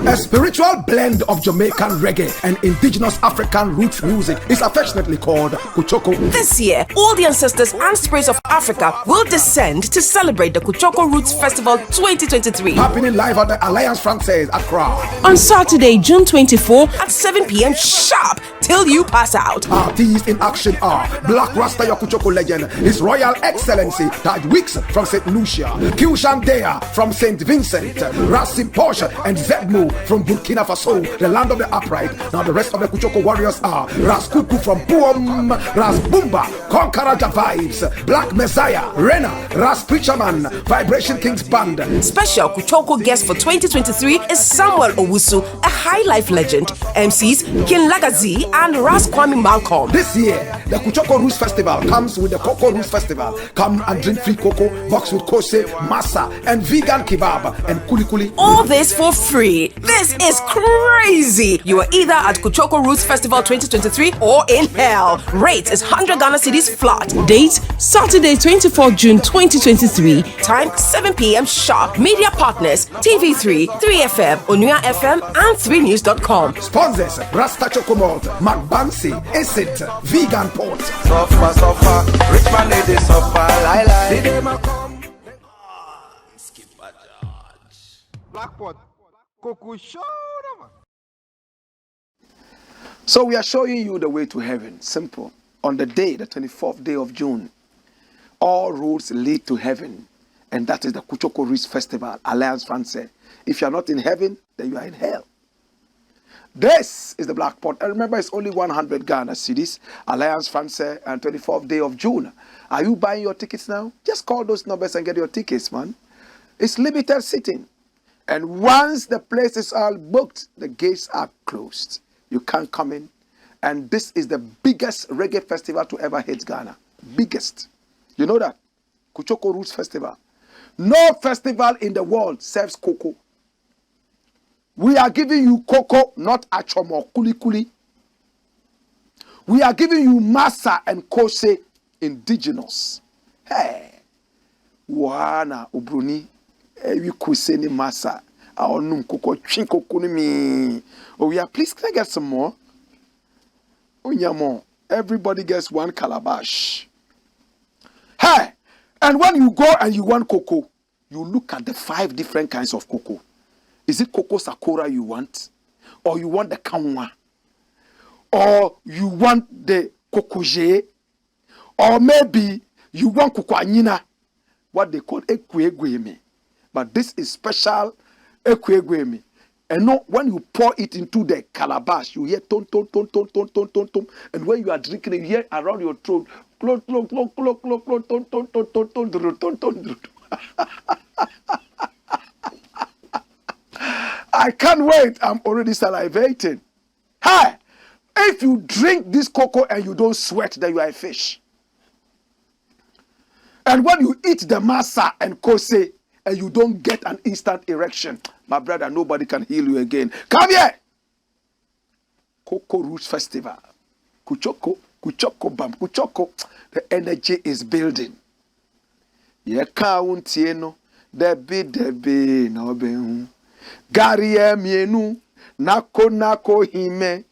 [SPEAKER 1] A spiritual blend of Jamaican reggae and indigenous African roots music is affectionately called Kuchoko.
[SPEAKER 2] This year, all the ancestors and spirits of Africa will descend to celebrate the Kuchoko Roots Festival 2023.
[SPEAKER 1] Happening live at the Alliance Francaise Accra.
[SPEAKER 2] On Saturday, June 24 at 7 p.m. sharp till you pass out.
[SPEAKER 1] Artists in action are Blakk Rasta your Kuchoko legend, His Royal Excellency Taj Wicks from St. Lucia, Q Dea from St. Vincent, Rasim Porsche and Zedmu from Burkina Faso, the land of the upright. Now the rest of the Kuchoko warriors are Ras Kuku from Buom, Ras Bumba, Konkaraja Vibes, Black Messiah, Rena, Ras Preacherman, Vibration Kings Band.
[SPEAKER 2] Special Kuchoko guest for 2023 is Samuel Owusu, a high life legend. MCs Kin Lagazi and Ras Kwame Malcolm.
[SPEAKER 1] This year, the Kuchoko Roots Festival comes with the Cocoa Roots Festival. Come and drink free cocoa, box with kose, masa, and vegan kebab and kuli kuli.
[SPEAKER 2] All this for free. This is crazy. You are either at Kuchoko Roots Festival 2023 or in hell. Rate is 100 Ghana cedis flat. Date Saturday 24 June 2023. Time 7 p.m. sharp. Media partners TV3, 3FM, Onua FM, and 3news.com.
[SPEAKER 1] Sponsors Rasta Chokomalt, McBansi, Acid, Vegan Port.
[SPEAKER 3] Suffer, rich man lady suffer, lie. Skip a judge.
[SPEAKER 4] Blackpot.
[SPEAKER 1] So we are showing you the way to heaven. Simple. On the day, the 24th day of June, all roads lead to heaven. And that is the Kuchoko Roots Festival, Alliance Francaise. If you are not in heaven, then you are in hell. This is the Black Pot. And remember, it's only 100 Ghana cedis, Alliance Francaise, and 24th day of June. Are you buying your tickets now? Just call those numbers and get your tickets, man. It's limited seating. And once the place is all booked, the gates are closed. You can't come in. And this is the biggest reggae festival to ever hit Ghana. Biggest. You know that? Kuchoko Roots Festival. No festival in the world serves cocoa. We are giving you cocoa, not achomo, kuli kuli. We are giving you masa and kose, indigenous. Hey. Wana ubruni. We kuseni masa. Oh yeah, please can I get some more? Oh yeah, more. Everybody gets one calabash. Hey, and when you go and you want cocoa, you look at the 5 different kinds of cocoa. Is it cocoa sakura you want, or you want the kanwa, or you want the kokoje, or maybe you want kokoanyina, what they call ekwegweme. But this is special ekwegweme. And no, when you pour it into the calabash, you hear ton ton ton ton ton ton ton ton. And when you are drinking it, you hear around your throat, clon clon clon clon clon clon ton ton ton ton ton ton ton ton. I can't wait. I'm already salivating. Hi, if you drink this cocoa and you don't sweat, then you are a fish. And when you eat the masa and kose and you don't get an instant erection, my brother, nobody can heal you again. Come here. Kuchoko Roots Festival. Kuchoko Bam. Kuchoko. The energy is building. Yeka untieno. Debi no be. Gari mienu. Nako hime.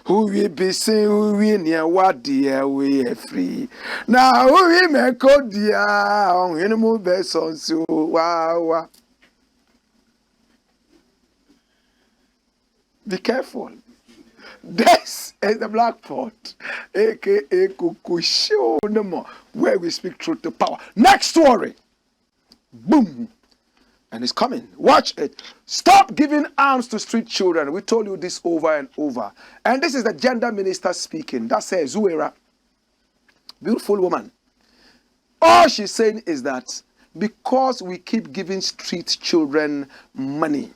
[SPEAKER 1] Who we be sing, who we near what dear we free. Now who we make go dear on any move on so wow. Be careful. This is the Black Pot, aka Kukusho no more, where we speak truth to power. Next story. Boom. And it's coming. Watch it. Stop giving arms to street children. We told you this over and over. And this is the gender minister speaking. That's her, Zuera. Beautiful woman. All she's saying is that because we keep giving street children money,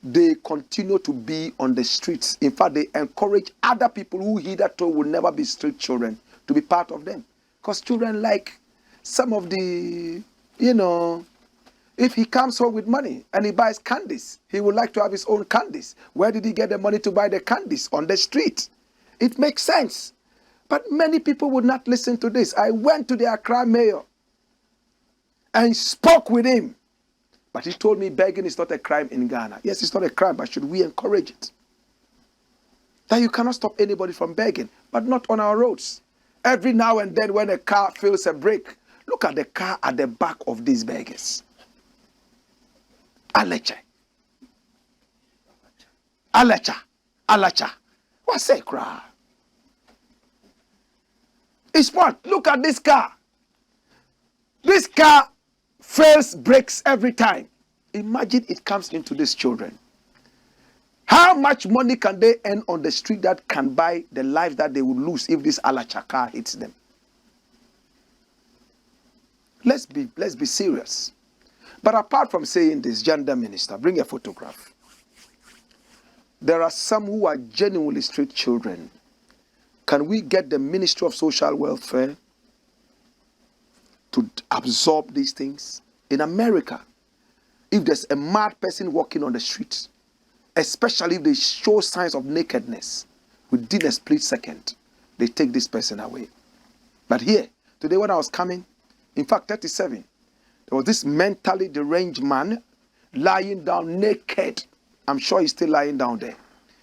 [SPEAKER 1] they continue to be on the streets. In fact, they encourage other people who hitherto will never be street children to be part of them. Because children like some of the, if he comes home with money and he buys candies, he would like to have his own candies. Where did he get the money to buy the candies? On the street. It makes sense. But many people would not listen to this. I went to the Accra mayor and spoke with him. But he told me begging is not a crime in Ghana. Yes, it's not a crime, but should we encourage it? That you cannot stop anybody from begging, but not on our roads. Every now and then when a car feels a brake, look at the car at the back of these beggars. Alecha. Alecha. Alacha. What's that cry? It's what? Look at this car. This car fails brakes every time. Imagine it comes into these children. How much money can they earn on the street that can buy the life that they would lose if this Alacha car hits them? Let's be serious. But apart from saying this, gender minister, bring a photograph. There are some who are genuinely street children. Can we get the Ministry of Social Welfare to absorb these things? In America, if there's a mad person walking on the streets, especially if they show signs of nakedness, within a split second, they take this person away. But here, today when I was coming, in fact, 37, there was this mentally deranged man lying down naked. I'm sure he's still lying down there.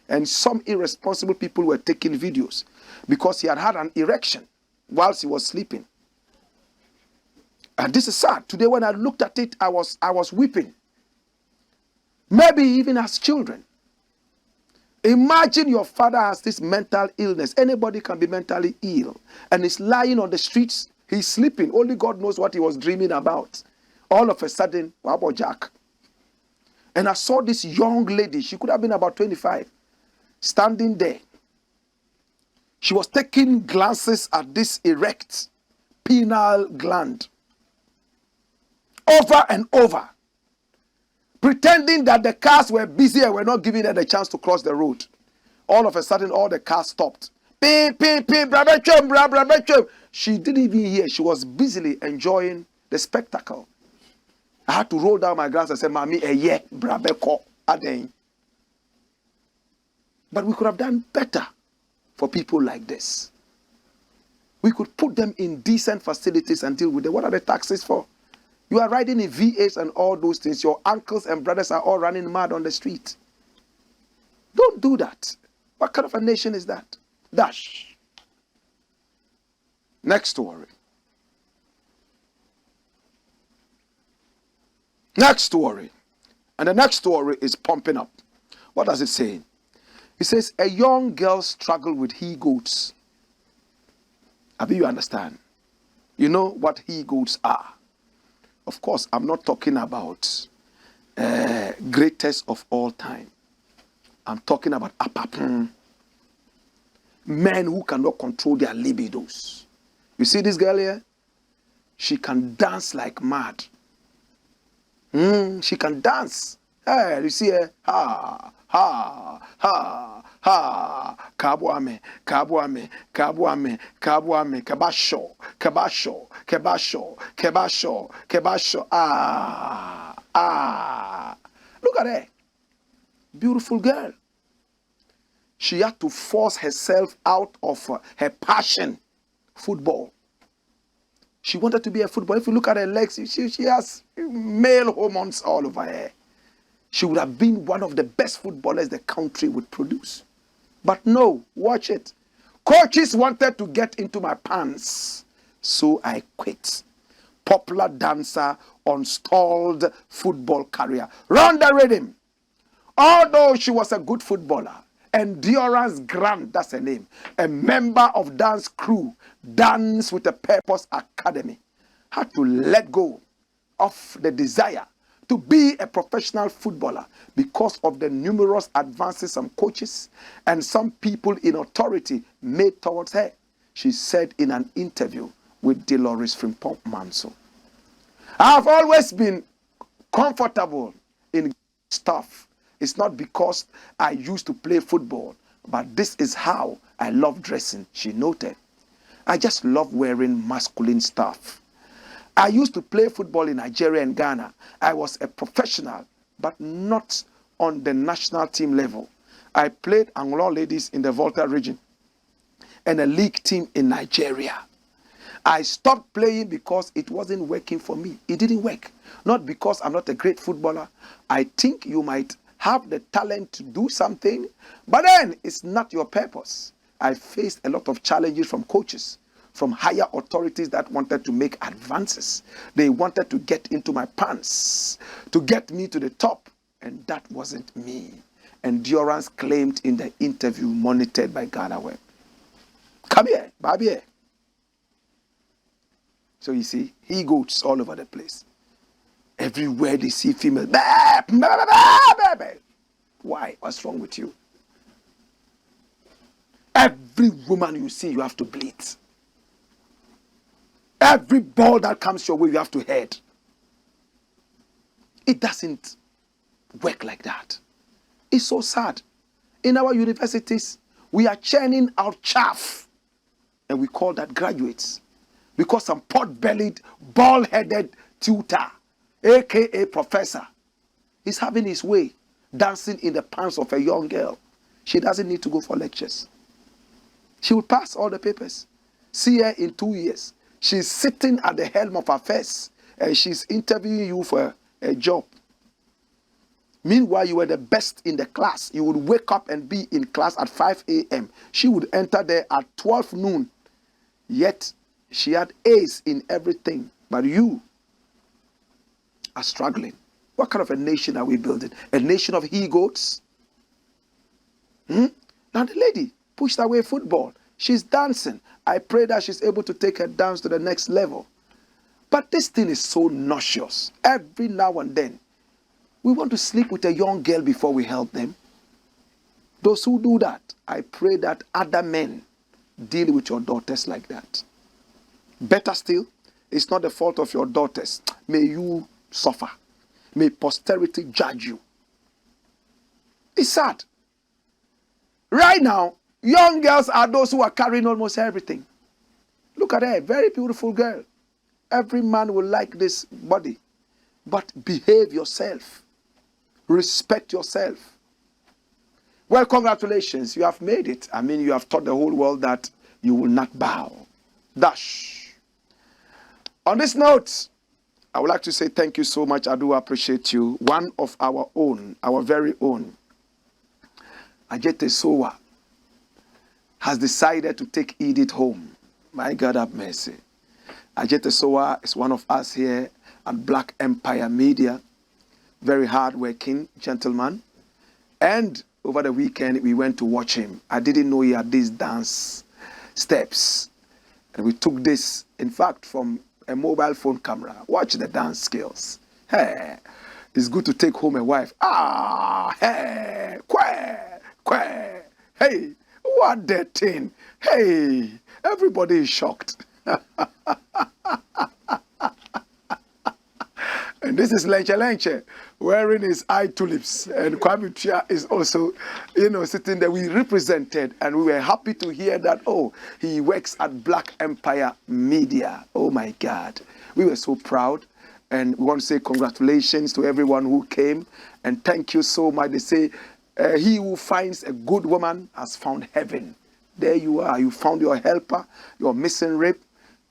[SPEAKER 1] And some irresponsible people were taking videos because he had had an erection whilst he was sleeping. And this is sad. Today when I looked at it, I was weeping. Maybe even as children. Imagine your father has this mental illness. Anybody can be mentally ill. And he's lying on the streets. He's sleeping. Only God knows what he was dreaming about. All of a sudden, what about Jack? And I saw this young lady. She could have been about 25. Standing there. She was taking glances at this erect pineal gland. Over and over. Pretending that the cars were busy and were not giving her the chance to cross the road. All of a sudden, all the cars stopped. Ping, ping, ping, she didn't even hear. She was busily enjoying the spectacle. I had to roll down my glass and say, Mami, brabeko, aden. But we could have done better for people like this. We could put them in decent facilities and deal with them. What are the taxes for? You are riding in V8s and all those things. Your uncles and brothers are all running mad on the street. Don't do that. What kind of a nation is that? Dash. Next story. Next story. And the next story is pumping up. What does it say? It says, a young girl struggled with he-goats. I mean, you understand. You know what he-goats are. Of course, I'm not talking about greatest of all time. I'm talking about apapun. Men who cannot control their libidos. You see this girl here? She can dance like mad. She can dance. Hey, you see her? Ha, ha, ha, ha. Kabuame, kabuame, kabuame, kabuame, kabasho, kabasho, kabasho, kabasho, kabasho. Look at her. Beautiful girl. She had to force herself out of her passion, football. She wanted to be a footballer. If you look at her legs, she has male hormones all over her. She would have been one of the best footballers the country would produce. But no, watch it. Coaches wanted to get into my pants, so I quit. Popular dancer on stalled football career. Run the rhythm. Although she was a good footballer, Endurance Grant, that's her name, a member of dance crew, Dance with a Purpose Academy, had to let go of the desire to be a professional footballer because of the numerous advances some coaches and some people in authority made towards her. She said in an interview with Dolores Frimpong Manso, I have always been comfortable in stuff. It's not because I used to play football, but this is how I love dressing, she noted. I just love wearing masculine stuff. I used to play football in Nigeria and Ghana. I was a professional, but not on the national team level. I played Angola Ladies in the Volta region and a league team in Nigeria. I stopped playing because it wasn't working for me. It didn't work. Not because I'm not a great footballer. I think you might have the talent to do something, but then it's not your purpose. I faced a lot of challenges from coaches, from higher authorities that wanted to make advances. They wanted to get into my pants, to get me to the top, and that wasn't me. Endurance claimed in the interview monitored by Ghana Web. Come here, Babi here. So you see, he goes all over the place. Everywhere they see female. Why? What's wrong with you? Every woman you see, you have to bleed. Every ball that comes your way, you have to head. It doesn't work like that. It's so sad. In our universities, we are churning out chaff, and we call that graduates. Because some pot-bellied, bald-headed tutor, aka professor, is having his way, dancing in the pants of a young girl. She doesn't need to go for lectures. She will pass all the papers. See her in 2 years. She's sitting at the helm of affairs, and she's interviewing you for a job. Meanwhile, you were the best in the class. You would wake up and be in class at 5 a.m. She would enter there at 12 noon. Yet, she had A's in everything. But you are struggling. What kind of a nation are we building? A nation of he-goats? Now the lady pushed away football. She's dancing. I pray that she's able to take her dance to the next level. But this thing is so nauseous. Every now and then, we want to sleep with a young girl before we help them. Those who do that, I pray that other men deal with your daughters like that. Better still, it's not the fault of your daughters. May you suffer. May posterity judge you. It's sad. Right now, young girls are those who are carrying almost everything. Look at her, very beautiful girl. Every man will like this body. But behave yourself. Respect yourself. Well, congratulations. You have made it. I mean, you have taught the whole world that you will not bow. Dash. On this note, I would like to say thank you so much. I do appreciate you. One of our own, our very own, Agyinasare, has decided to take Edith home. My God have mercy. Agyinasare is one of us here at Black Empire Media. Very hard-working gentleman. And over the weekend, we went to watch him. I didn't know he had these dance steps. And we took this, in fact, from a mobile phone camera. Watch the dance skills. Hey, it's good to take home a wife. Ah, hey, quay. Hey, what the thing? Hey, everybody is shocked. And this is Lenche wearing his eye tulips. And Kwame Tua is also, sitting there. We represented, and we were happy to hear that, he works at Black Empire Media. Oh, my God. We were so proud. And we want to say congratulations to everyone who came. And thank you so much. They say, he who finds a good woman has found heaven. There you are. You found your helper, your missing rib.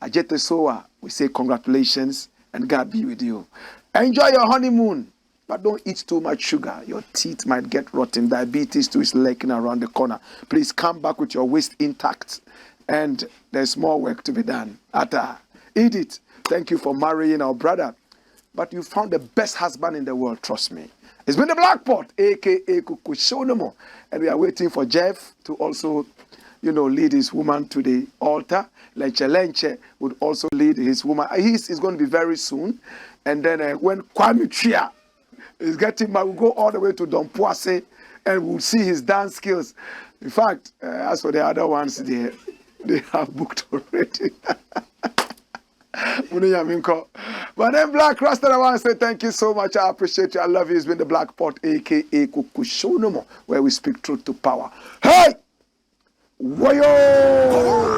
[SPEAKER 1] Agyinasare, we say congratulations and God be with you. Enjoy your honeymoon, but don't eat too much sugar. Your teeth might get rotten. Diabetes too is lurking around the corner. Please come back with your waist intact, and there's more work to be done. Edith, thank you for marrying our brother, but you found the best husband in the world, trust me. It's been the Black Pot, a.k.a. Kuchoko Roots, and we are waiting for Jeff to also, lead his woman to the altar. Lenche would also lead his woman. He's going to be very soon. And then when Kwame Tua is getting married, we'll go all the way to Dompoase and we'll see his dance skills. In fact, as for the other ones, they have booked already. But then Black Rasta, I want to say thank you so much. I appreciate you. I love you. It's been the Black Pot, a.k.a. Kuchoko Roots, where we speak truth to power. Hey! Wayo!